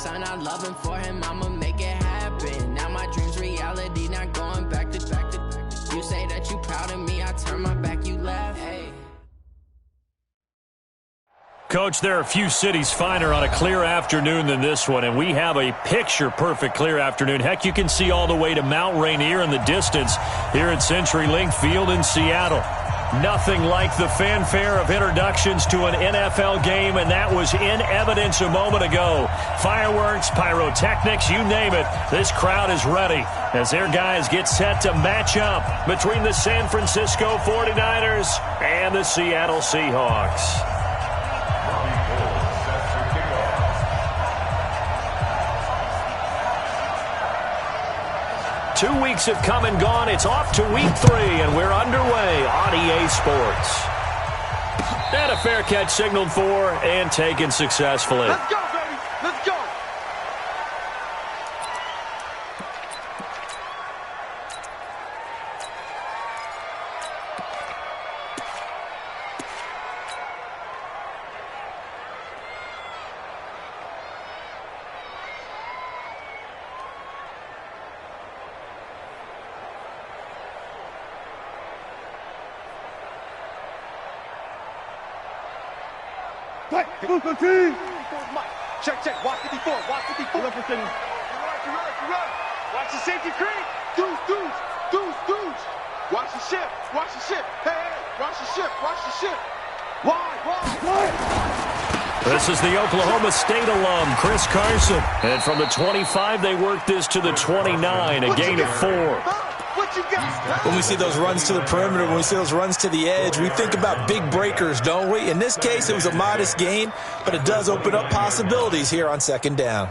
son, I love him for him, I'ma make it happen. Now my dream's reality, not going back to. You say that you proud of me, I turn my back, you laugh. Hey. Coach, there are a few cities finer on a clear afternoon than this one, and we have a picture-perfect clear afternoon. Heck, you can see all the way to Mount Rainier in the distance here at CenturyLink Field in Seattle. Nothing like the fanfare of introductions to an NFL game, and that was in evidence a moment ago. Fireworks, pyrotechnics, you name it. This crowd is ready as their guys get set to match up between the San Francisco 49ers and the Seattle Seahawks. 2 weeks have come and gone. It's off to week 3, and we're underway on EA Sports. And a fair catch signaled for and taken successfully. Let's go, baby. Let's go. Check, check. Watch the before. Watch the before. You're right. Watch the safety creep. Deuce. Watch the ship. Hey. Watch the ship. Wide. This is the Oklahoma State alum, Chris Carson. And from the 25, they work this to the 29, a gain of 4. When we see those runs to the perimeter, when we see those runs to the edge, we think about big breakers, don't we? In this case, it was a modest gain, but it does open up possibilities here on second down.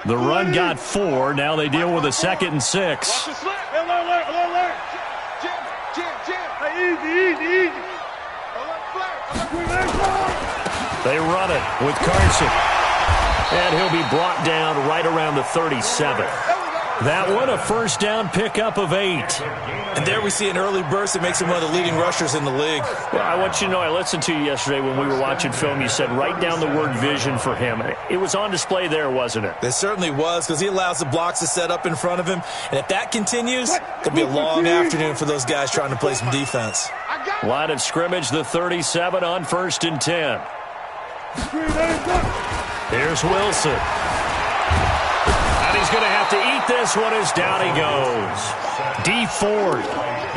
The run got 4. Now they deal with a 2nd and 6. Alert. Jam. Easy. They run it with Carson. And he'll be brought down right around the 37. That one, a first down pickup of 8. And there we see an early burst that makes him one of the leading rushers in the league. Well, I want you to know, I listened to you yesterday when we were watching film. You said write down the word vision for him. It was on display there, wasn't it? It certainly was, because he allows the blocks to set up in front of him. And if that continues, it could be a long afternoon for those guys trying to play some defense. Line of scrimmage, the 37 on 1st and 10. Here's Wilson. And he's going to have to eat this one as down he goes. D Ford.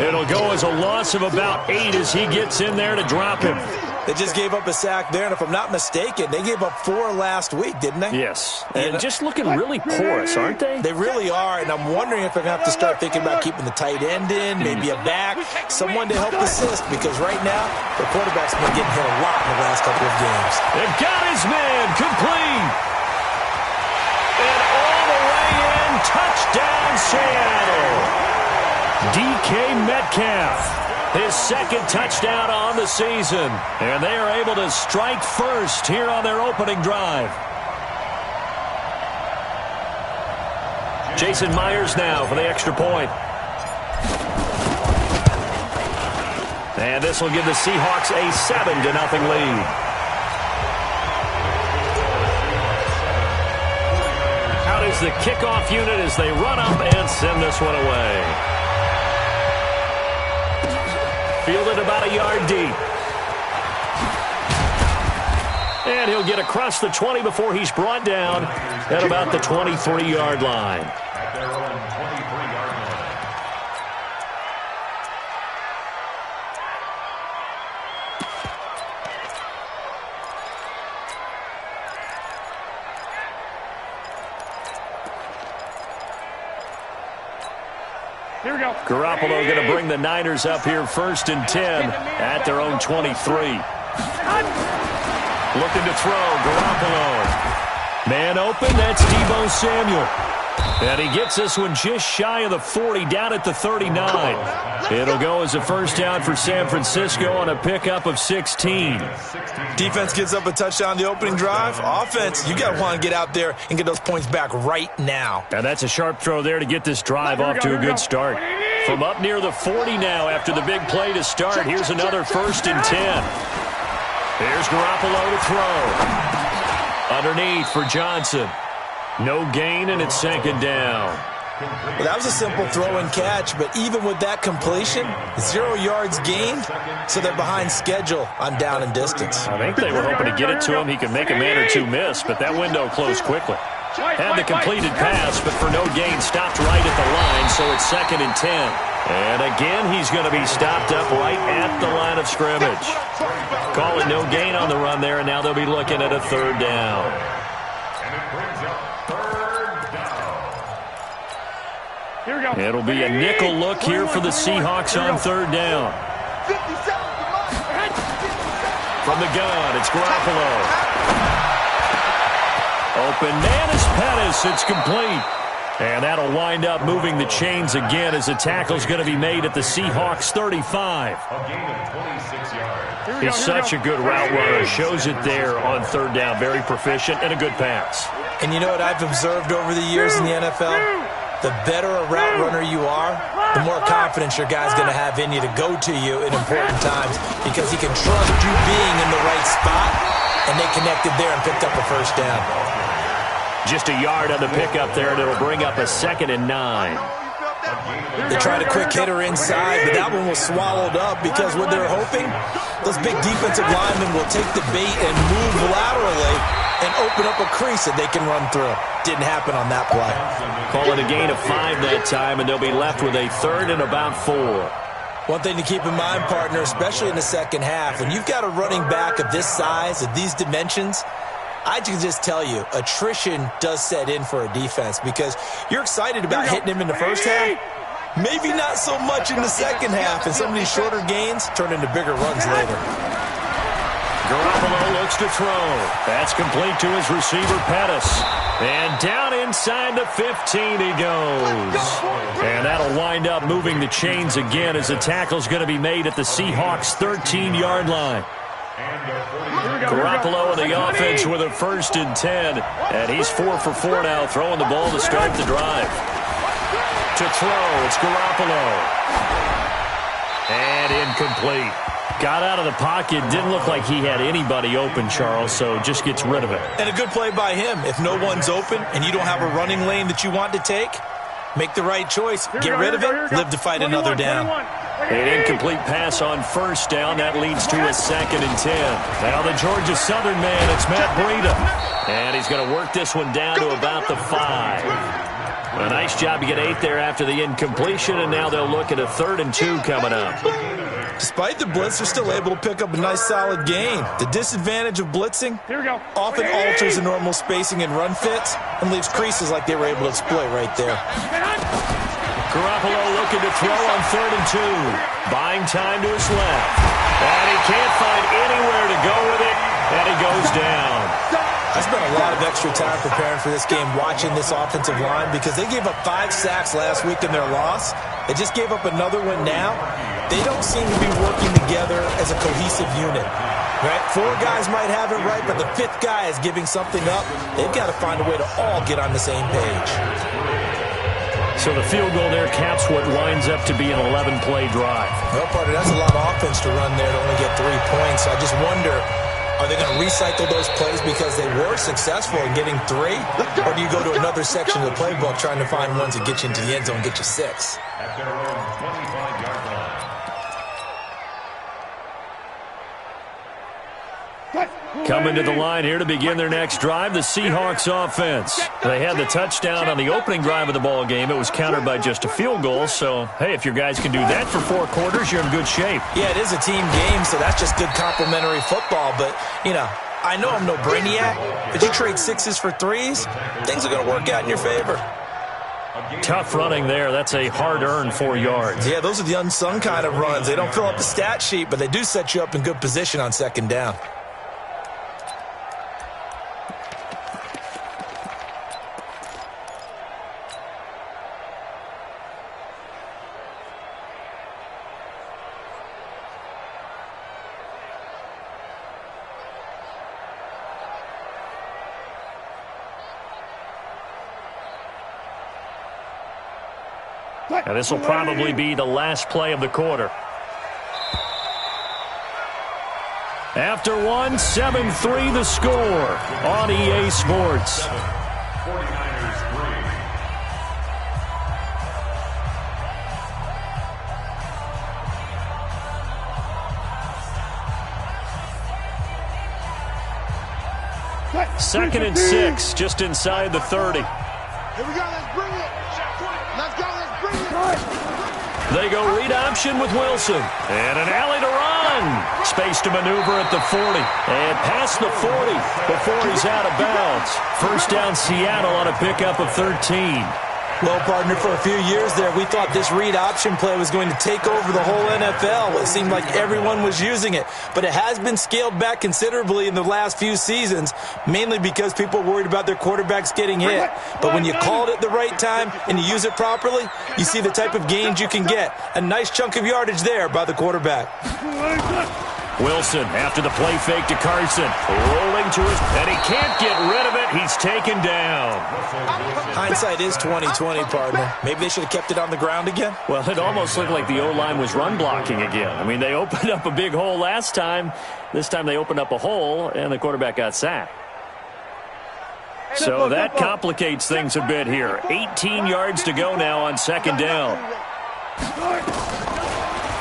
It'll go as a loss of about 8 as he gets in there to drop him. They just gave up a sack there, and if I'm not mistaken, they gave up 4 last week, didn't they? Yes. And just looking really porous, aren't they? They really are, and I'm wondering if they're going to have to start thinking about keeping the tight end in, maybe a back, someone to help assist, because right now, the quarterback's been getting hit a lot in the last couple of games. They've got his man complete. And all the way in, touchdown Seattle. DK Metcalf. His 2nd touchdown on the season. And they are able to strike first here on their opening drive. Jason Myers now for the extra point. And this will give the Seahawks a 7-0 lead. Out is the kickoff unit as they run up and send this one away. Fielded about a yard deep. And he'll get across the 20 before he's brought down at about the 23-yard line. Here we go. Garoppolo going to bring the Niners up here 1st and 10 at their own 23. Looking to throw, Garoppolo. Man open, that's Deebo Samuel. And he gets this one just shy of the 40, down at the 39. It'll go as a first down for San Francisco on a pickup of 16. Defense gives up a touchdown the opening drive. Offense, you got to want to get out there and get those points back right now. And that's a sharp throw there to get this drive off to a good start. From up near the 40 now after the big play to start. Here's another 1st and 10. Here's Garoppolo to throw. Underneath for Johnson. No gain, and it's 2nd down. Well, that was a simple throw and catch, but even with that completion, 0 yards gained, so they're behind schedule on down and distance. I think they were hoping to get it to him. He could make a man or two miss, but that window closed quickly. Had the completed pass, but for no gain, stopped right at the line, so it's 2nd and 10. And again, he's going to be stopped up right at the line of scrimmage. Calling no gain on the run there, and now they'll be looking at a 3rd down. It'll be a nickel look here for the Seahawks on 3rd down. From the gun, it's Garoppolo. Open man is Pettis. It's complete. And that'll wind up moving the chains again as the tackle's going to be made at the Seahawks 35. He's such a good route runner. Shows it there on 3rd down. Very proficient and a good pass. And you know what I've observed over the years in the NFL? The better a route runner you are, the more confidence your guy's going to have in you to go to you in important times because he can trust you being in the right spot, and they connected there and picked up a 1st down. Just a yard on the pickup there, and it'll bring up a 2nd and 9. They tried a quick hitter inside, but that one was swallowed up because what they're hoping, those big defensive linemen will take the bait and move laterally and open up a crease that they can run through. Didn't happen on that play. Call it a gain of 5 that time, and they'll be left with a 3rd and about 4. One thing to keep in mind, partner, especially in the second half, when you've got a running back of this size, of these dimensions, I can just tell you, attrition does set in for a defense because you're excited about hitting him in the first half. Maybe not so much in the second half, and some of these shorter gains turn into bigger runs later. Garoppolo looks to throw. That's complete to his receiver, Pettis. And down inside the 15 he goes. And that'll wind up moving the chains again as the tackle's going to be made at the Seahawks 13-yard line. Garoppolo in the offense with a 1st and 10. And he's 4 for 4 now, throwing the ball to start the drive. To throw, it's Garoppolo. And incomplete. Got out of the pocket. Didn't look like he had anybody open, Charles, so just gets rid of it. And a good play by him. If no one's open and you don't have a running lane that you want to take, make the right choice. Get rid of it. Live to fight another down. An incomplete pass on 1st down. That leads to a 2nd and 10. Now the Georgia Southern man, it's Matt Breida. And he's going to work this one down to about the 5. A nice job to get 8 there after the incompletion, and now they'll look at a 3rd and 2 coming up. Despite the blitz, they're still able to pick up a nice solid gain. The disadvantage of blitzing often alters the normal spacing and run fits and leaves creases like they were able to exploit right there. Garoppolo looking to throw on 3rd and 2. Buying time to his left. And he can't find anywhere to go with it, and he goes down. I spent a lot of extra time preparing for this game, watching this offensive line, because they gave up 5 sacks last week in their loss. They just gave up another one now. They don't seem to be working together as a cohesive unit. Right? 4 guys might have it right, but the 5th guy is giving something up. They've got to find a way to all get on the same page. So the field goal there caps what winds up to be an 11-play drive. Well, partner, that's a lot of offense to run there to only get 3 points. So I just wonder, are they going to recycle those plays because they were successful in getting 3? Or do you go to another section of the playbook trying to find ones that get you into the end zone and get you 6? Coming to the line here to begin their next drive, the Seahawks offense. They had the touchdown on the opening drive of the ball game. It was countered by just a field goal. So, hey, if your guys can do that for 4 quarters, you're in good shape. Yeah, it is a team game, so that's just good complementary football. But, you know, I know I'm no brainiac, but you trade 6s for 3s, things are going to work out in your favor. Tough running there. That's a hard-earned 4 yards. Yeah, those are the unsung kind of runs. They don't fill up the stat sheet, but they do set you up in good position on 2nd down. And this will probably be the last play of the quarter. After one, 7-3 the score on EA Sports. 49ers 3. Second and 6, just inside the 30. Here we go, let's bring it. Let's go, let's bring it. They go read option with Wilson. And an alley to run. Space to maneuver at the 40. And past the 40 before he's out of bounds. First down Seattle on a pickup of 13. Well, partner, for a few years there, we thought this read option play was going to take over the whole NFL. It seemed like everyone was using it. But it has been scaled back considerably in the last few seasons, mainly because people are worried about their quarterbacks getting hit. But when you call it at the right time and you use it properly, you see the type of gains you can get. A nice chunk of yardage there by the quarterback. Wilson after the play fake to Carson. Rolling to his, and he can't get rid of it. He's taken down. Hindsight is 20/20, partner. Maybe they should have kept it on the ground again. Well, it almost looked like the O-line was run blocking again. I mean, they opened up a big hole last time. This time they opened up a hole, and the quarterback got sacked. So that complicates things a bit here. 18 yards to go now on second down.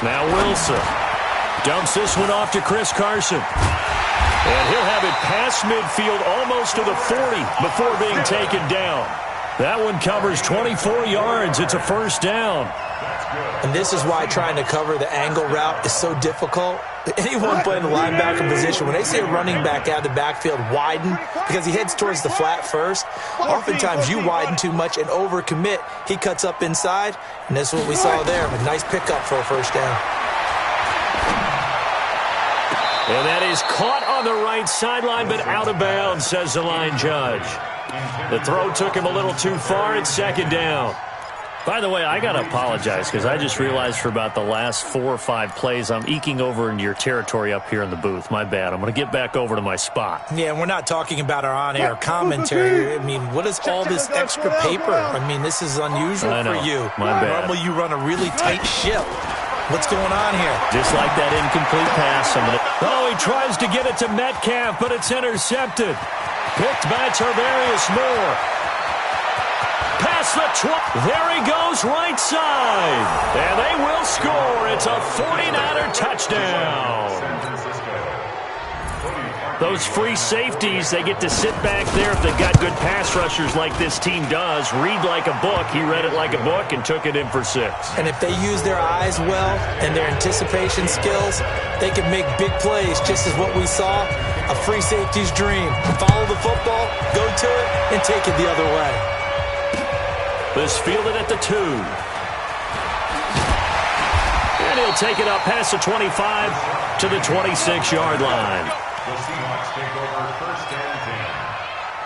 Now Wilson dumps this one off to Chris Carson. And he'll have it past midfield almost to the 40 before being taken down. That one covers 24 yards. It's a first down. And this is why trying to cover the angle route is so difficult. Anyone playing the linebacker position, when they say a running back out of the backfield widen because he heads towards the flat first, oftentimes you widen too much and overcommit. He cuts up inside, and that's what we saw there. A nice pickup for a first down. And that is caught on the right sideline, but out of bounds, says the line judge. The throw took him a little too far. It's second down. By the way, I got to apologize because I just realized for about the last 4 or 5 plays, I'm eking over into your territory up here in the booth. My bad. I'm going to get back over to my spot. Yeah, and we're not talking about our on-air commentary. I mean, what is all this extra paper? I mean, this is unusual for you. My bad. Normally you run a really tight ship. What's going on here? Just like that incomplete pass. Oh, he tries to get it to Metcalf, but it's intercepted. Picked by Tarvarius Moore. Past the 20. There he goes, right side. And they will score. It's a 49er touchdown. Those free safeties, they get to sit back there if they've got good pass rushers like this team does. Read like a book. He read it like a book and took it in for 6. And if they use their eyes well and their anticipation skills, they can make big plays, just as what we saw. A free safety's dream. Follow the football, go to it, and take it the other way. This fielded at the 2. And he'll take it up past the 25 to the 26-yard line. The Seahawks take over first and 10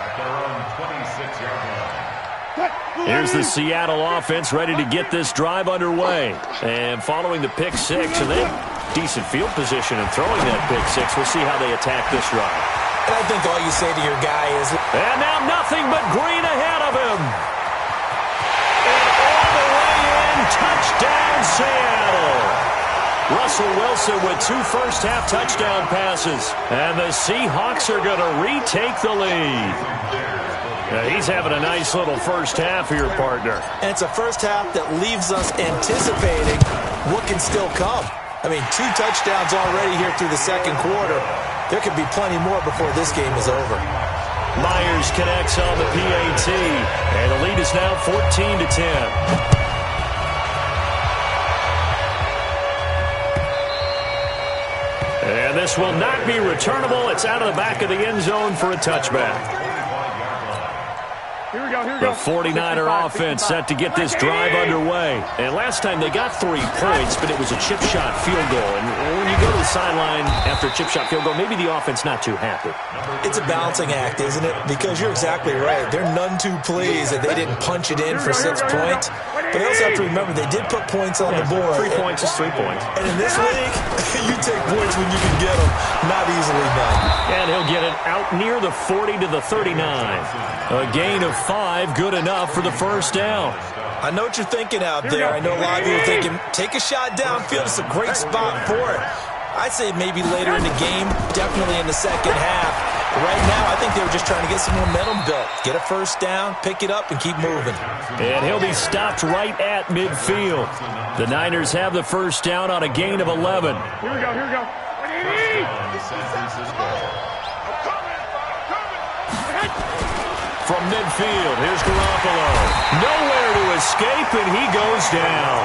at their own 26-yard line. Here's the Seattle offense ready to get this drive underway. And following the pick 6, and they have decent field position and throwing that pick 6. We'll see how they attack this drive. And I think all you say to your guy is... And now nothing but green ahead of him. And all the way in, touchdown Seattle. Russell Wilson with 2 first-half touchdown passes. And the Seahawks are going to retake the lead. He's having a nice little first half here, partner. And it's a first half that leaves us anticipating what can still come. I mean, 2 touchdowns already here through the second quarter. There could be plenty more before this game is over. Myers connects on the PAT. And the lead is now 14-10. And this will not be returnable. It's out of the back of the end zone for a touchback. Here we go, here we The go. 49er offense set to get this drive underway. And last time they got 3 points, but it was a chip shot field goal. And when you go to the sideline after a chip shot field goal, maybe the offense not too happy. It's a balancing act, isn't it? Because you're exactly right. They're none too pleased that they didn't punch it in for 6 points. But they also have to remember they did put points on the board. 3 points is 3 points. And in this league, you take points when you can get them. Not easily done. And he'll get it out near the 40 to the 39. A gain of 5, good enough for the first down. I know what you're thinking out there. I know a lot of you are thinking, take a shot downfield. It's a great spot for it. I'd say maybe later in the game, definitely in the second half. But right now, I think they were just trying to get some momentum built. Get a first down, pick it up, and keep moving. And he'll be stopped right at midfield. The Niners have the first down on a gain of 11. Here we go, here we go. From midfield, here's Garoppolo. Nowhere to escape, and he goes down.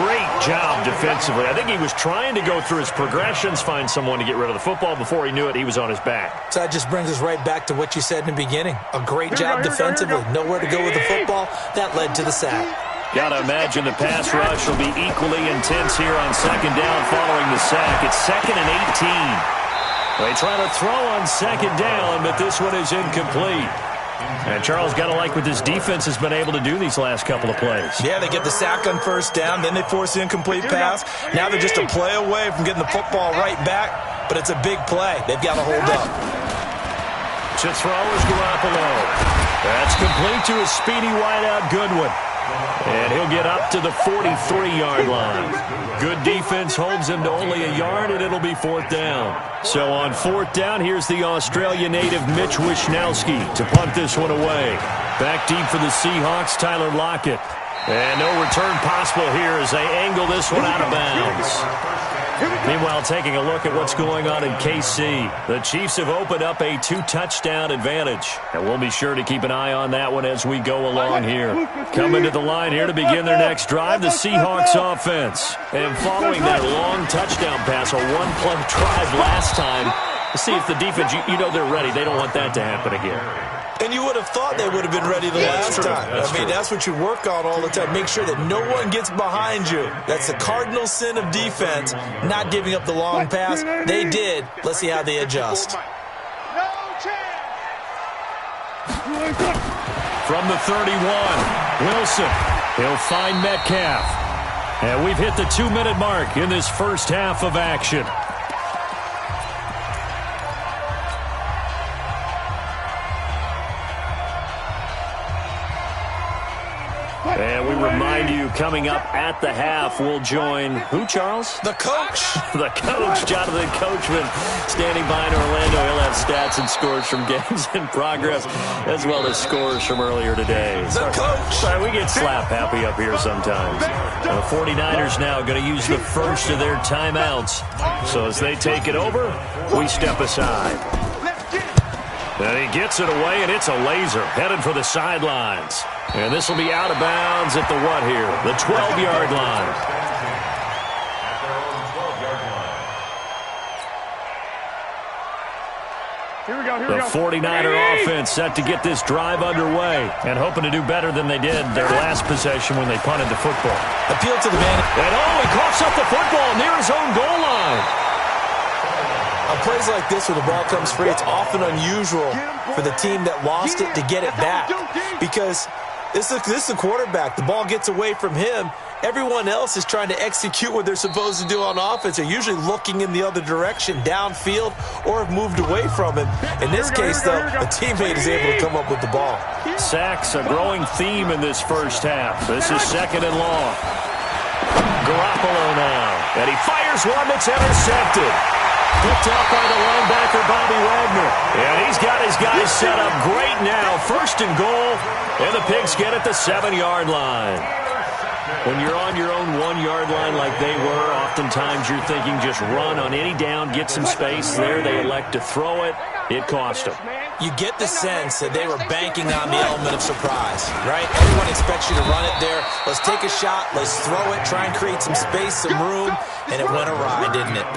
Great job defensively. I think he was trying to go through his progressions, find someone to get rid of the football. Before he knew it, he was on his back. So that just brings us right back to what you said in the beginning. A great job defensively. Nowhere to go with the football. That led to the sack. Got to imagine the pass rush will be equally intense here on second down following the sack. It's 2nd and 18. They try to throw on second down, but this one is incomplete. And Charles, got to like what this defense has been able to do these last couple of plays. Yeah, they get the sack on first down, then they force the incomplete pass. Now they're just a play away from getting the football right back, but it's a big play. They've got to hold up. To throw is Garoppolo. That's complete to a speedy wideout Goodwin. And he'll get up to the 43-yard line. Good defense holds him to only a yard, and it'll be 4th down. So on 4th down, here's the Australian native Mitch Wishnowsky to punt this one away. Back deep for the Seahawks, Tyler Lockett. And no return possible here as they angle this one out of bounds. Meanwhile, taking a look at what's going on in KC. The Chiefs have opened up a 2-touchdown advantage. And we'll be sure to keep an eye on that one as we go along here. Coming to the line here to begin their next drive, the Seahawks offense. And following that long touchdown pass, a one-play drive last time, to see if the defense, you know they're ready. They don't want that to happen again. And you would have thought they would have been ready the last time. I mean, that's what you work on all the time. Make sure that no one gets behind you. That's the cardinal sin of defense, not giving up the long pass. They did. Let's see how they adjust. From the 31, Wilson. He'll find Metcalf. And we've hit the 2-minute mark in this first half of action. And we remind you, coming up at the half, we'll join who, Charles? The coach. The coach, Jonathan Coachman, standing by in Orlando. He'll have stats and scores from games in progress, as well as scores from earlier today. The coach. Sorry, we get slap happy up here sometimes. And the 49ers now going to use the first of their timeouts. So as they take it over, we step aside. And he gets it away, and it's a laser headed for the sidelines. And this will be out of bounds at the what here? The 12-yard line. The 49er offense set to get this drive underway and hoping to do better than they did their last possession when they punted the football. Appeal to the man. And he coughs up the football near his own goal line. On plays like this where the ball comes free, it's often unusual for the team that lost it to get it back because this is the quarterback. The ball gets away from him. Everyone else is trying to execute what they're supposed to do on offense. They're usually looking in the other direction, downfield, or have moved away from it. In this case, though, a teammate is able to come up with the ball. Sacks, a growing theme in this first half. This is 2nd and long. Garoppolo now. And he fires one that's intercepted. Picked up by the linebacker, Bobby Wagner. And he's got his guys set up great now. 1st and goal, and the Pigs get at the 7-yard line. When you're on your own 1-yard line like they were, oftentimes you're thinking just run on any down, get some space there. They elect to throw it. It cost them. You get the sense that they were banking on the element of surprise, right? Everyone expects you to run it there. Let's take a shot. Let's throw it. Try and create some space, some room. And it went awry, didn't it?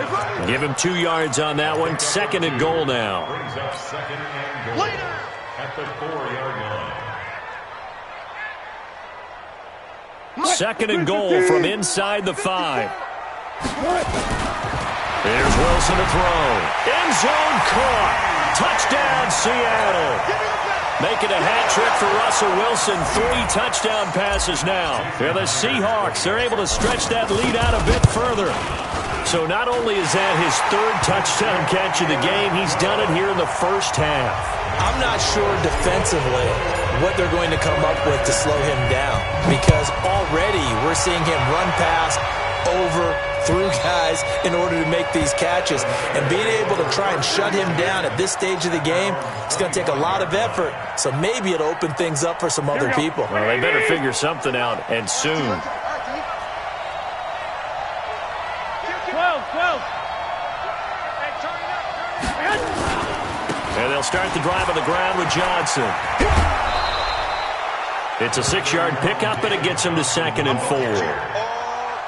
Give him 2 yards on that one. 2nd and goal now. Brings up 2nd and goal at the 4-yard line. 2nd and goal from inside the 5. Here's Wilson to throw. End zone caught. Touchdown, Seattle. Making a hat trick for Russell Wilson. 3 touchdown passes now. And the Seahawks, they're able to stretch that lead out a bit further. So not only is that his 3rd touchdown catch of the game, he's done it here in the first half. I'm not sure defensively what they're going to come up with to slow him down, because already we're seeing him run past, over, through guys in order to make these catches. And being able to try and shut him down at this stage of the game, it's going to take a lot of effort. So maybe it'll open things up for some other people. Well, they better figure something out, and soon. 12. And they'll start the drive on the ground with Johnson. It's a 6-yard pickup, and it gets him to 2nd and 4.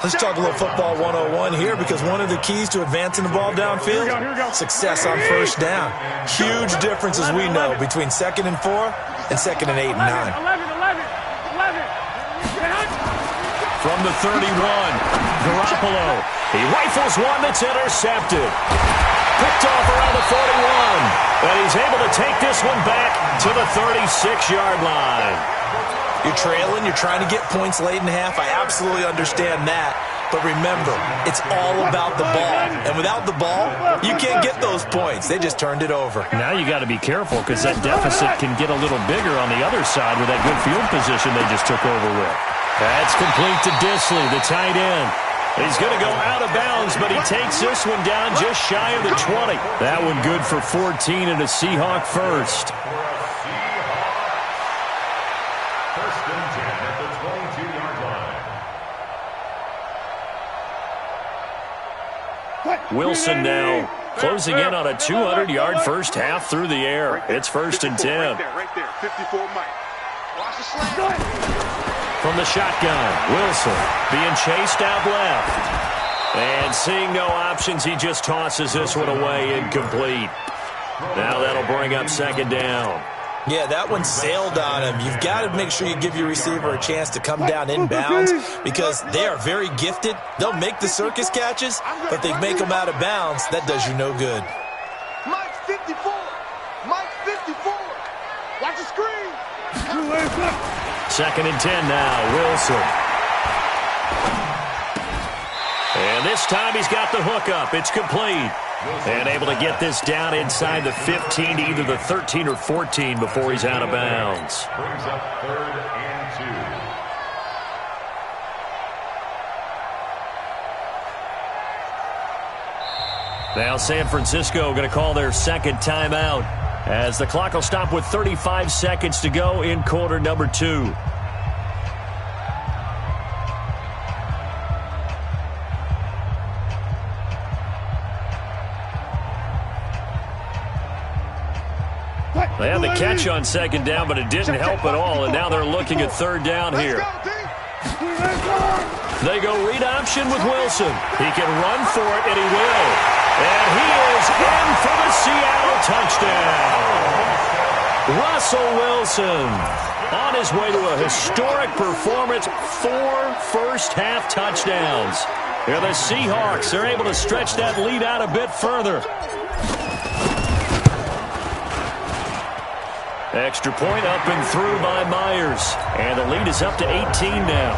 Let's talk a little football 101 here, because one of the keys to advancing the ball downfield, success on first down. Huge difference, as we know, between 2nd and 4 and 2nd and 8 and 9. 11. From the 31, Garoppolo. He rifles one that's intercepted. Picked off around the 41. And he's able to take this one back to the 36-yard line. You're trailing, you're trying to get points late in half. I absolutely understand that. But remember, it's all about the ball. And without the ball, you can't get those points. They just turned it over. Now you got to be careful, because that deficit can get a little bigger on the other side with that good field position they just took over with. That's complete to Disley, the tight end. He's going to go out of bounds, but he takes this one down just shy of the 20. That one good for 14 and a Seahawk first. First and 10 at the 22-yard line. Wilson now closing in on a 200-yard first half through the air. It's 1st and 10. Right there. 54 Mike. Watch the slant. From the shotgun, Wilson being chased out left. And seeing no options, he just tosses this one away, incomplete. Now that'll bring up 2nd down. Yeah, that one sailed on him. You've got to make sure you give your receiver a chance to come down inbounds, because they are very gifted. They'll make the circus catches, but if they make them out of bounds, that does you no good. Mike 54. Watch the screen. 2nd and 10 now, Wilson. And this time he's got the hook up. It's complete. And able to get this down inside the 15 to either the 13 or 14 before he's out of bounds. Brings up 3rd and 2. Now San Francisco going to call their 2nd timeout, as the clock will stop with 35 seconds to go in quarter number 2. They had the catch on 2nd down, but it didn't help at all, and now they're looking at 3rd down here. They go read option with Wilson. He can run for it, and he will. And he is in for the Seattle touchdown. Russell Wilson on his way to a historic performance, 4 first-half touchdowns. Here the Seahawks are able to stretch that lead out a bit further. Extra point up and through by Myers. And the lead is up to 18 now.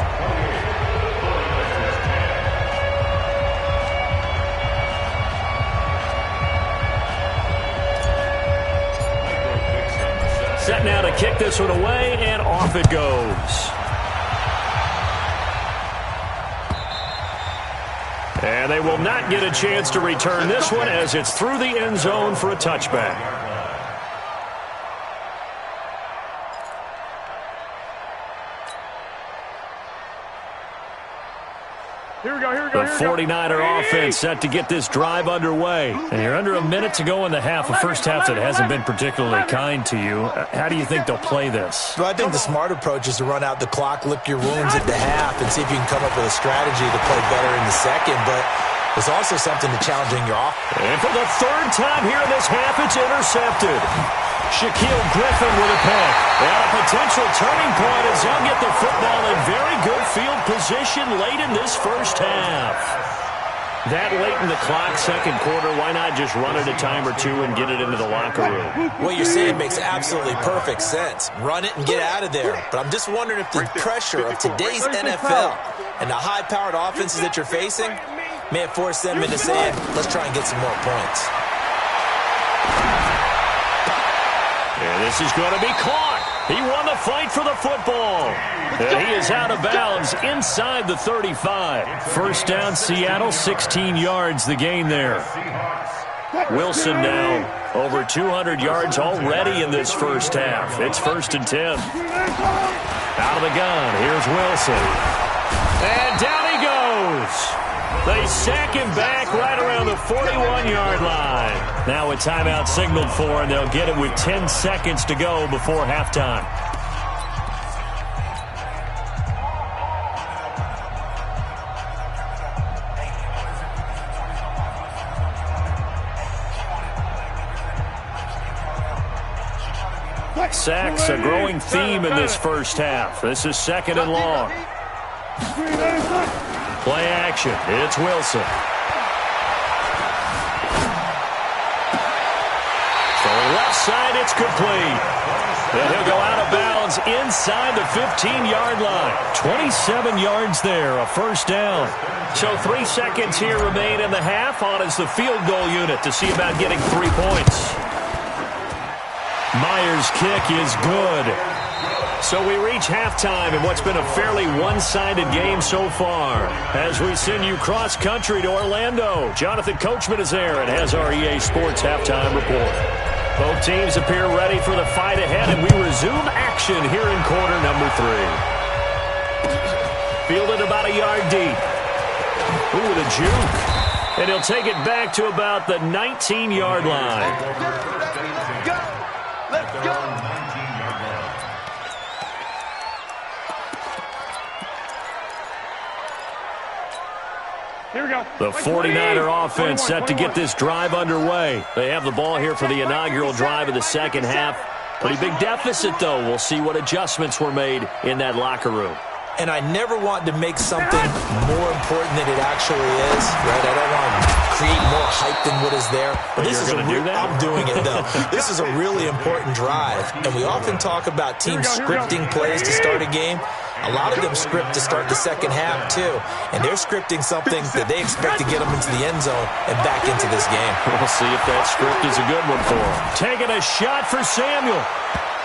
Set now to kick this one away, and off it goes. And they will not get a chance to return this one, as it's through the end zone for a touchback. The 49er offense set to get this drive underway. And you're under a minute to go in the half. A first half that hasn't been particularly kind to you. How do you think they'll play this? Well, I think the smart approach is to run out the clock, lick your wounds at the half, and see if you can come up with a strategy to play better in the second. But there's also something to challenging your offense. And for the 3rd time here in this half, it's intercepted. Shaquille Griffin with a pick. And a potential turning point as they'll get the football in very good field position late in this first half. That late in the clock, 2nd quarter, why not just run it a time or two and get it into the locker room? What you're saying makes absolutely perfect sense. Run it and get out of there. But I'm just wondering if the pressure of today's NFL and the high-powered offenses that you're facing may have forced them into saying, let's try and get some more points. And this is going to be caught. He won the fight for the football. And he is out of bounds inside the 35. First down, Seattle, 16 yards the gain there. Wilson now over 200 yards already in this first half. It's 1st and 10. Out of the gun, here's Wilson. And down he goes. They sack him back right around the 41-yard line. Now a timeout signaled for, and they'll get it with 10 seconds to go before halftime. Sacks, a growing theme in this first half. This is 2nd and long. Play action. It's Wilson. So left side, it's complete. And he'll go out of bounds inside the 15-yard line. 27 yards there, a first down. So 3 seconds here remain in the half. On is the field goal unit to see about getting 3 points. Myers' kick is good. So we reach halftime in what's been a fairly one-sided game so far. As we send you cross-country to Orlando, Jonathan Coachman is there and has our EA Sports halftime report. Both teams appear ready for the fight ahead, and we resume action here in quarter number 3. Fielded about a yard deep. Ooh, the juke. And he'll take it back to about the 19-yard line. Let's go! Here we go. The 49er offense set to get this drive underway. They have the ball here for the inaugural drive of the second half. Pretty big deficit, though. We'll see what adjustments were made in that locker room. And I never want to make something more important than it actually is, right? I don't want to create more hype than what is there. But this is I'm doing it, though. This is a really important drive. And we often talk about teams scripting plays to start a game. A lot of them script to start the second half, too. And they're scripting something that they expect to get them into the end zone and back into this game. We'll see if that script is a good one for them. Taking a shot for Samuel.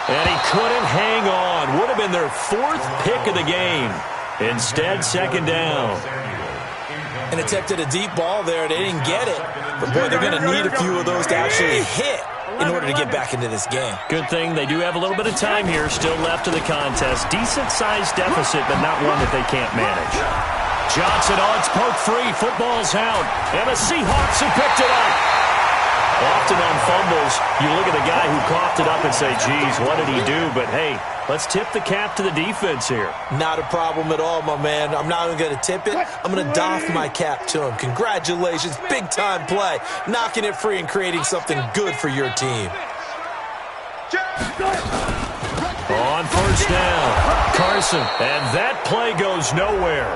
And he couldn't hang on. Would have been their 4th pick of the game. Instead, second down. And attempted a deep ball there. They didn't get it. But, boy, they're going to need a few of those to actually hit in order to get back into this game. Good thing they do have a little bit of time here still left in the contest. Decent-sized deficit, but not one that they can't manage. Johnson on its poke free. Football's out. And the Seahawks have picked it up. Often on fumbles, you look at the guy who coughed it up and say, geez, what did he do? But, hey, let's tip the cap to the defense here. Not a problem at all, my man. I'm not even going to tip it. I'm going to doff my cap to him. Congratulations. Big-time play. Knocking it free and creating something good for your team. On first down, Carson. And that play goes nowhere.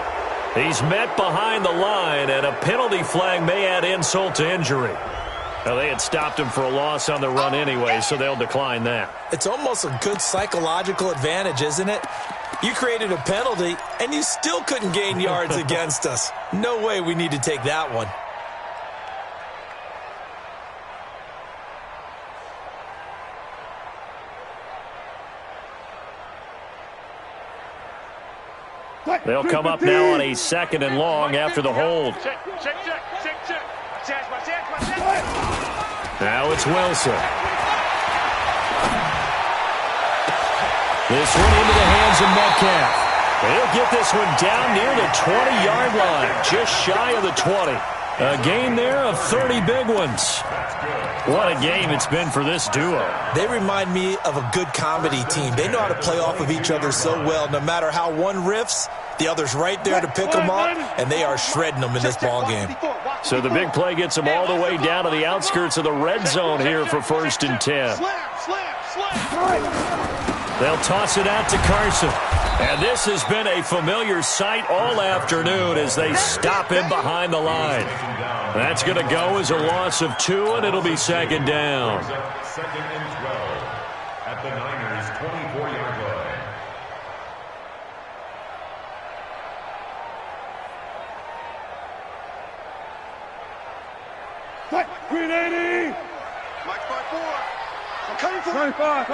He's met behind the line, and a penalty flag may add insult to injury. Well, they had stopped him for a loss on the run anyway, so they'll decline that. It's almost a good psychological advantage, isn't it? You created a penalty, and you still couldn't gain yards against us. No way we need to take that one. They'll come up now on a 2nd and long after the hold. Check. Now it's Wilson. This one into the hands of Metcalf. They'll get this one down near the 20-yard line, just shy of the 20. A game there of 30 big ones. What a game it's been for this duo. They remind me of a good comedy team. They know how to play off of each other so well. No matter how one riffs, the other's right there to pick them up, and they are shredding them in this ballgame. So the big play gets them all the way down to the outskirts of the red zone here for 1st and 10. They'll toss it out to Carson. And this has been a familiar sight all afternoon as they stop him behind the line. That's going to go as a loss of 2, and it'll be 2nd down. 2nd and 12 at the Niners' 24-yard line. Green 80! Mike 5-4. I'm coming for 25.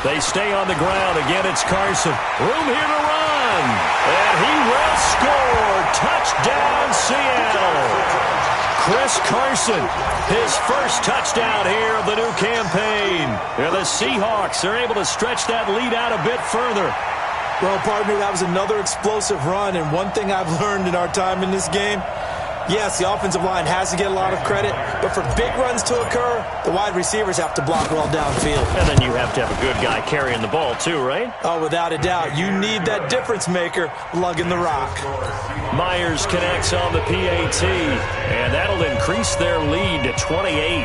They stay on the ground. Again, it's Carson. Room here to run. And he will score. Touchdown, Seattle. Chris Carson, his first touchdown here of the new campaign. And the Seahawks are able to stretch that lead out a bit further. Well, partner, that was another explosive run, and one thing I've learned in our time in this game, yes, the offensive line has to get a lot of credit, but for big runs to occur, the wide receivers have to block well downfield. And then you have to have a good guy carrying the ball too, right? Oh, without a doubt. You need that difference maker lugging the rock. Myers connects on the PAT, and that'll increase their lead to 28.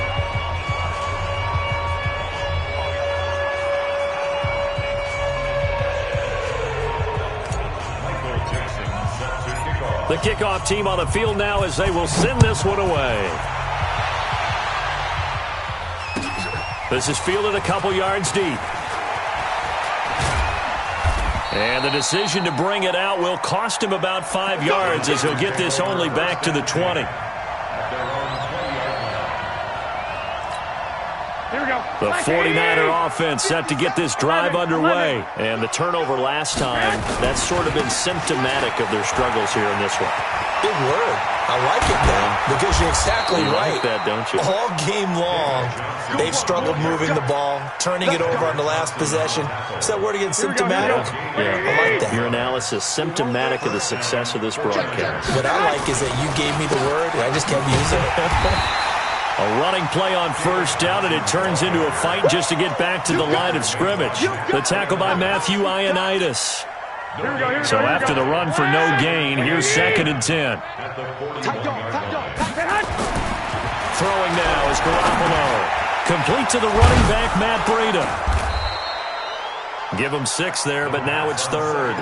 The kickoff team on the field now as they will send this one away. This is fielded a couple yards deep. And the decision to bring it out will cost him about 5 yards as he'll get this only back to the 20. The 49er offense set to get this drive underway. And the turnover last time, that's sort of been symptomatic of their struggles here in this one. Big word. I like it, though, because you're exactly right. Like that, don't you? All game long, they've struggled moving the ball, turning it over on the last possession. Is that word again, symptomatic? Yeah, I like that. Your analysis, symptomatic of the success of this broadcast. What I like is that you gave me the word, and I just kept using it. A running play on first down, and it turns into a fight just to get back to the line of scrimmage. The tackle by Matthew Ioannidis. So after the run for no gain, here's 2nd and 10. Throwing now is Garoppolo. Complete to the running back, Matt Breida. Give him 6 there, but now it's 3rd.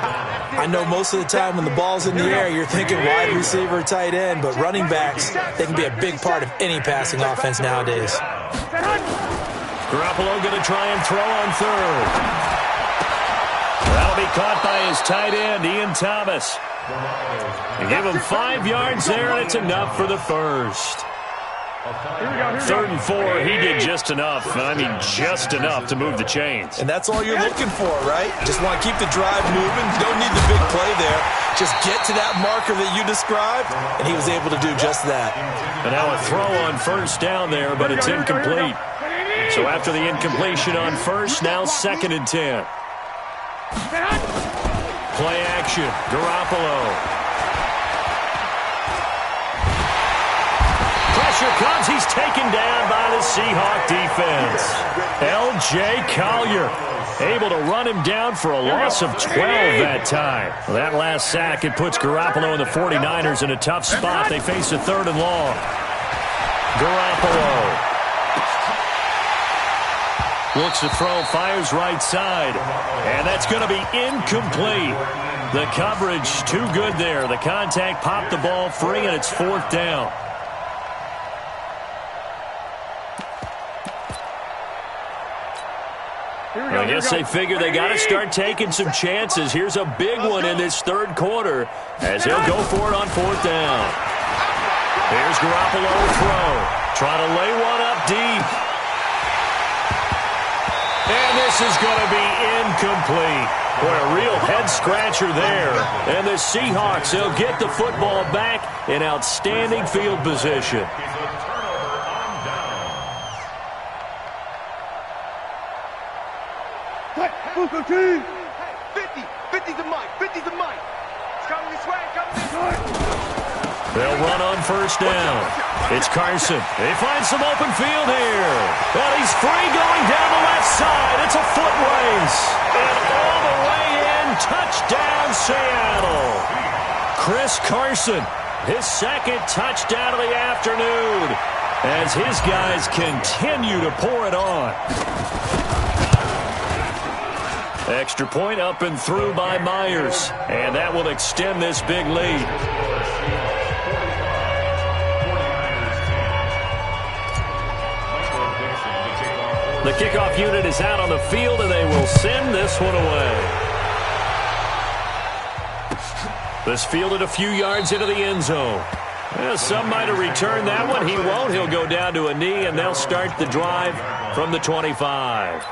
I know most of the time when the ball's in the air, you're thinking wide receiver, tight end, but running backs, they can be a big part of any passing offense nowadays. Garoppolo going to try and throw on 3rd. That'll be caught by his tight end, Ian Thomas. Give him 5 yards there, and it's enough for the first. 3rd and 4, he did just enough. I mean, just enough to move the chains. And that's all you're looking for, right? Just want to keep the drive moving. You don't need the big play there. Just get to that marker that you described, and he was able to do just that. And now a throw on first down there, but it's incomplete. So after the incompletion on first, now 2nd and 10. Play action, Garoppolo. Pressure comes. He's taken down by the Seahawk defense. L.J. Collier able to run him down for a loss of 12 that time. Well, that last sack, it puts Garoppolo and the 49ers in a tough spot. They face a 3rd and long. Garoppolo looks to throw, fires right side. And that's going to be incomplete. The coverage too good there. The contact popped the ball free, and it's 4th down. I guess they figure they got to start taking some chances. Here's a big one in this 3rd quarter as they'll go for it on 4th down. Here's Garoppolo to throw. Trying to lay one up deep. And this is going to be incomplete. Boy, a real head-scratcher there. And the Seahawks, they'll get the football back in outstanding field position. Hey, 50, 50's the mic, 50's the mic. It's coming this way, coming this way. They'll run on first down. It's Carson. They find some open field here. Well, he's free going down the left side. It's a foot race. And all the way in, touchdown Seattle. Chris Carson, his 2nd touchdown of the afternoon as his guys continue to pour it on. Extra point up and through by Myers. And that will extend this big lead. The kickoff unit is out on the field, and they will send this one away. This fielded a few yards into the end zone. Well, some might have returned that one. He won't. He'll go down to a knee, and they'll start the drive from the 25.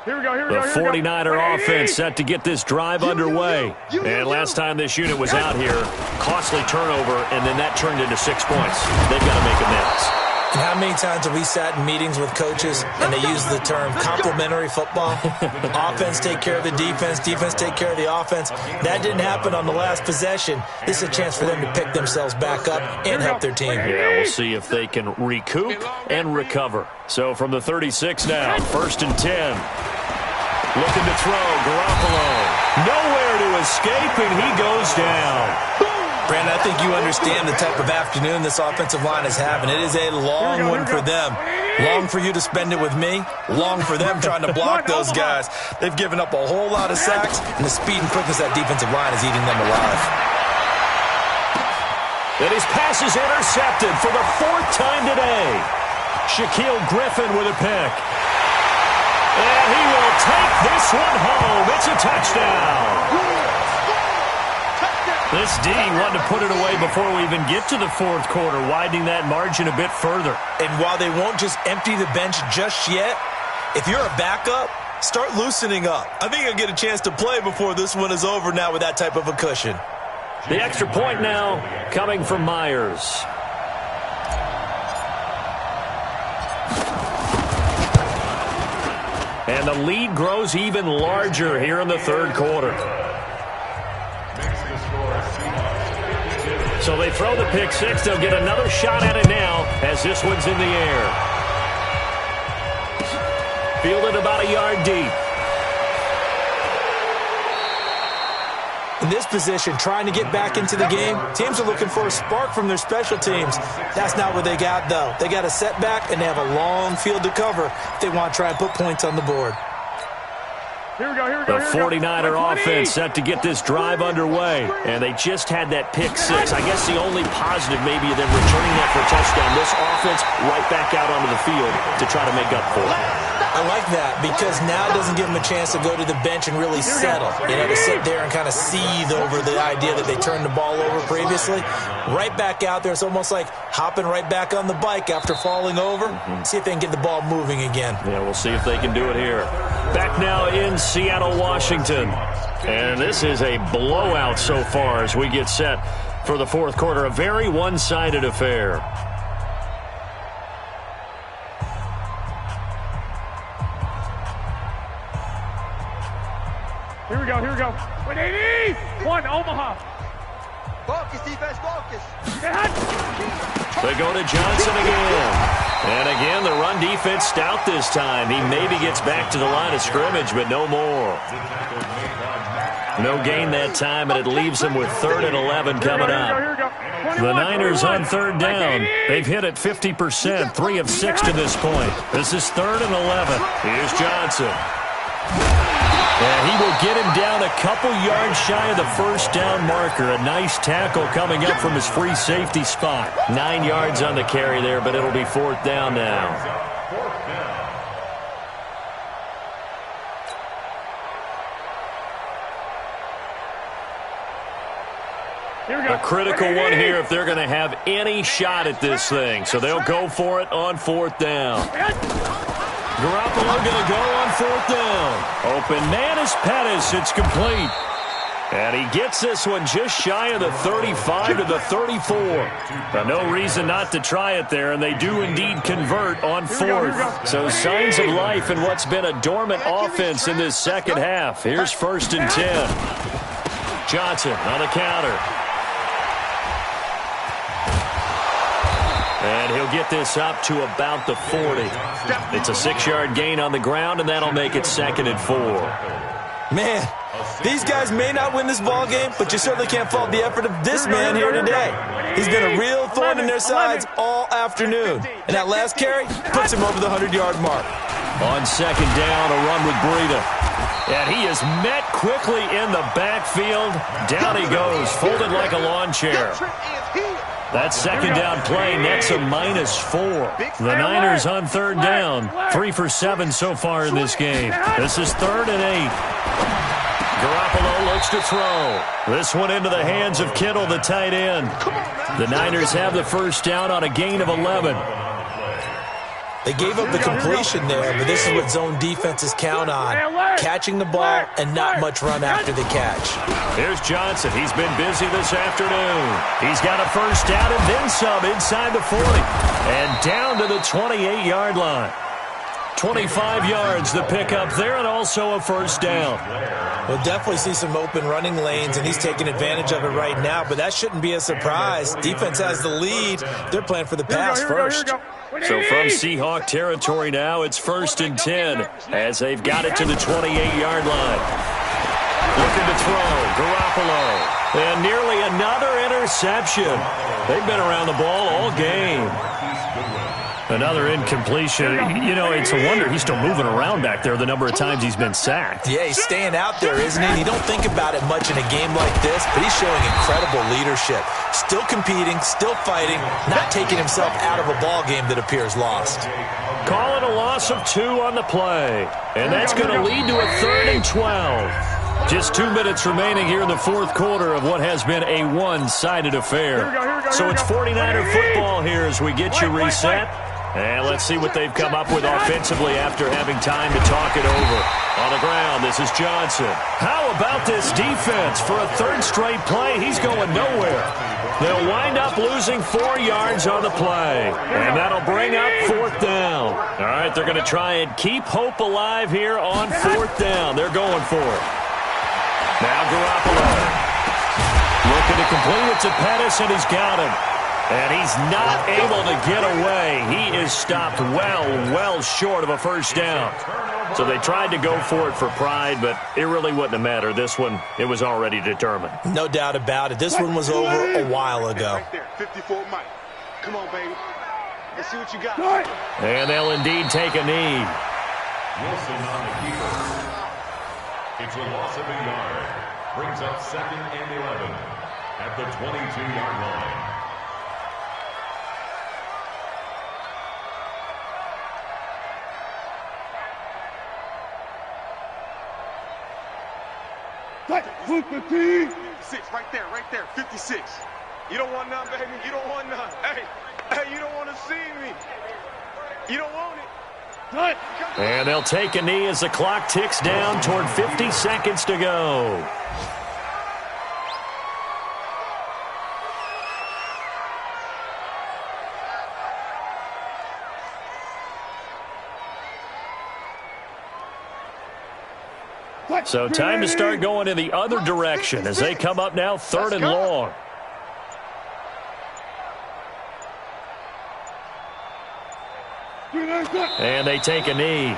The 49er offense set to get this drive underway. And last time this unit was out here, costly turnover, and then that turned into 6 points. They've got to make amends. And how many times have we sat in meetings with coaches and they use the term complementary football? Offense take care of the defense, defense take care of the offense. That didn't happen on the last possession. This is a chance for them to pick themselves back up and help their team. Yeah, we'll see if they can recoup and recover. So from the 36 now, 1st and 10. Looking to throw, Garoppolo. Nowhere to escape, and he goes down. Brandon, I think you understand the type of afternoon this offensive line is having. It is a long one for them. Long for you to spend it with me. Long for them trying to block those guys. They've given up a whole lot of sacks, and the speed and quickness of that defensive line is eating them alive. And his pass is intercepted for the 4th time today. Shaquille Griffin with a pick. And he will take this one home. It's a touchdown. This D wanted to put it away before we even get to the 4th quarter, widening that margin a bit further. And while they won't just empty the bench just yet, if you're a backup, start loosening up. I think you'll get a chance to play before this one is over now with that type of a cushion. The extra point now coming from Myers. And the lead grows even larger here in the 3rd quarter. So they throw the pick six. They'll get another shot at it now as this one's in the air. Fielded about a yard deep. In this position, trying to get back into the game, teams are looking for a spark from their special teams. That's not what they got, though. They got a setback, and they have a long field to cover if they want to try and put points on the board. The 49er offense set to get this drive underway, and they just had that pick six. I guess the only positive maybe of them returning that for a touchdown. This offense right back out onto the field to try to make up for it. I like that because now it doesn't give them a chance to go to the bench and really settle, to sit there and kind of seethe over the idea that they turned the ball over previously. Right back out there, it's almost like hopping right back on the bike after falling over. See if they can get the ball moving again. Yeah, we'll see if they can do it here. Back now in Seattle, Washington. And this is a blowout so far as we get set for the 4th quarter. A very one-sided affair. Here we go. 180! One, Omaha. Focus, defense, focus. They go to Johnson again. And again, the run defense stout this time. He maybe gets back to the line of scrimmage, but no more. No gain that time, and it leaves him with 3rd and 11 coming up. The Niners on 3rd down. They've hit it 50%, 3 of 6 to this point. This is 3rd and 11. Here's Johnson. And he will get him down a couple yards shy of the 1st down marker. A nice tackle coming up from his free safety spot. 9 yards on the carry there, but it'll be 4th down now. A critical one here if they're going to have any shot at this thing. So they'll go for it on 4th down. Garoppolo going to go on 4th down. Open man is Pettis. It's complete. And he gets this one just shy of the 35 to the 34. Now, no reason not to try it there, and they do indeed convert on 4th. So signs of life in what's been a dormant offense in this second half. Here's 1st and 10. Johnson on the counter. And he'll get this up to about the 40. It's a 6-yard gain on the ground, and that'll make it 2nd and 4. Man, these guys may not win this ball game, but you certainly can't fault the effort of this man here today. He's been a real thorn in their sides all afternoon. And that last carry puts him over the 100-yard mark. On 2nd down, a run with Breida. And he is met quickly in the backfield. Down he goes, folded like a lawn chair. That 2nd down play nets a -4. The Niners on 3rd down. 3 for 7 so far in this game. This is 3rd and 8. Garoppolo looks to throw. This one into the hands of Kittle, the tight end. The Niners have the 1st down on a gain of 11. They gave up the completion there, but this is what zone defenses count on. Catching the ball and not much run after the catch. Here's Johnson. He's been busy this afternoon. He's got a 1st down and then some inside the 40. And down to the 28-yard line. 25 yards the pickup there, and also a 1st down. We'll definitely see some open running lanes, and he's taking advantage of it right now, but that shouldn't be a surprise. Defense has the lead. They're playing for the pass first. So from Seahawk territory now, it's 1st and 10 as they've got it to the 28-yard line. Looking to throw, Garoppolo. And nearly another interception. They've been around the ball all game. Another incompletion. You know, it's a wonder he's still moving around back there the number of times he's been sacked. Yeah, he's staying out there, isn't he? You don't think about it much in a game like this, but he's showing incredible leadership. Still competing, still fighting, not taking himself out of a ball game that appears lost. Call it a loss of 2 on the play. And that's going to lead to a 3rd and 12. Just 2 minutes remaining here in the 4th quarter of what has been a one-sided affair. So it's 49er football here as we get you reset. And let's see what they've come up with offensively after having time to talk it over. On the ground, this is Johnson. How about this defense? For a 3rd straight play, he's going nowhere. They'll wind up losing 4 yards on the play. And that'll bring up 4th down. All right, they're going to try and keep hope alive here on 4th down. They're going for it. Now Garoppolo. Looking to complete it to Pettis, and he's got him. And he's not able to get away. He is stopped well short of a 1st down. So they tried to go for it for pride, but it really wouldn't have mattered. This one, it was already determined. No doubt about it. This one was over a while ago. Right there, 54 Mike. Come on, baby. Let's see what you got. And they'll indeed take a knee. Wilson on the keeper. It's a loss of a yard. Brings up 2nd and 11 at the 22-yard line. Right there, 56. You don't want none, baby. You don't want none. Hey, you don't want to see me. You don't want it. And they'll take a knee as the clock ticks down toward 50 seconds to go. So time to start going in the other direction as they come up now 3rd and long. And they take a knee.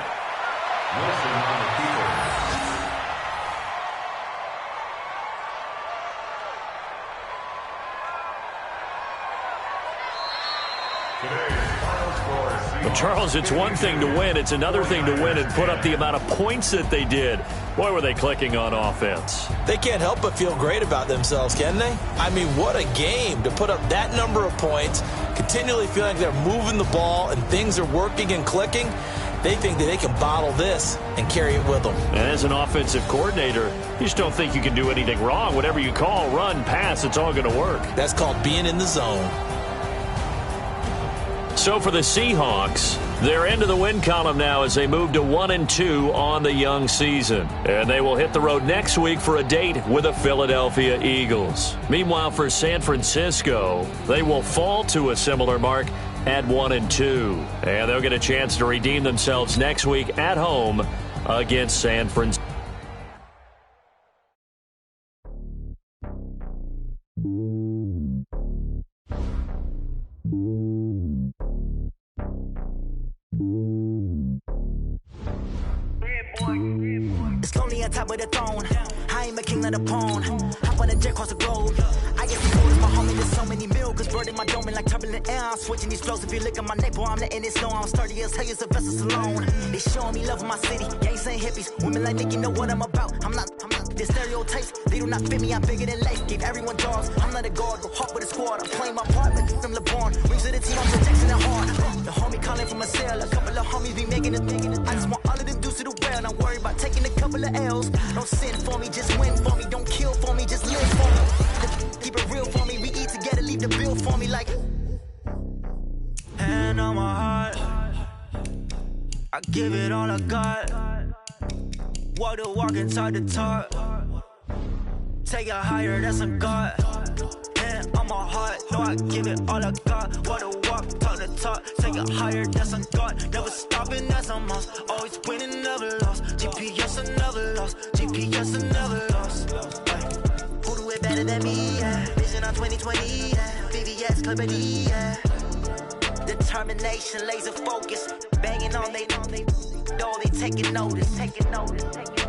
But Charles, it's one thing to win. It's another thing to win and put up the amount of points that they did. Boy, were they clicking on offense. They can't help but feel great about themselves, can they? I mean, what a game to put up that number of points, continually feeling like they're moving the ball and things are working and clicking. They think that they can bottle this and carry it with them. And as an offensive coordinator, you just don't think you can do anything wrong. Whatever you call, run, pass, it's all going to work. That's called being in the zone. So for the Seahawks, they're into the win column now as they move to 1-2 on the young season. And they will hit the road next week for a date with the Philadelphia Eagles. Meanwhile, for San Francisco, they will fall to a similar mark at 1-2. And they'll get a chance to redeem themselves next week at home against San Francisco. It's lonely on top of the throne. I ain't a king of the pawn. Hop on a jet across the globe. I guess these words, my homie, there's so many miracles. Bird in my dome like turbulent air. I'm switching these flows. If you look at my neck, boy, I'm letting it snow. I'm sturdy as hell, as a vessel alone. They showing me love in my city. Gang saying hippies. Women like Nicky know what I'm about. I'm not the stereotypes. They do not fit me. I'm bigger than life. Gave everyone dogs. I'm not a guard. Go hard with a squad. I'm playing my part like them LeBron. Rings of the team. I'm projection and hard. The homie calling from a cell. A couple of homies be making it. I just want all of them dudes to the well. Not worry about taking a couple of L's. Don't sin for me, just win for me. Don't kill for me, just live for me. Keep it real for me. We eat together, leave the bill for me like. Hand on my heart, I give it all I got. Walk the walk inside the talk. Take it higher, that's a God. Hand on my heart, no, I give it all I got. Walk the walk, talk the talk. Take it higher, that's a God. Never stopping, that's a must. Always winning, never lost. GPS, I never lost. GPS, I never lost. Who do it better than me? Yeah. Vision on 2020. Yeah. VVS, Clipper D. Yeah. Determination, laser focus. Banging on they know they taking notice.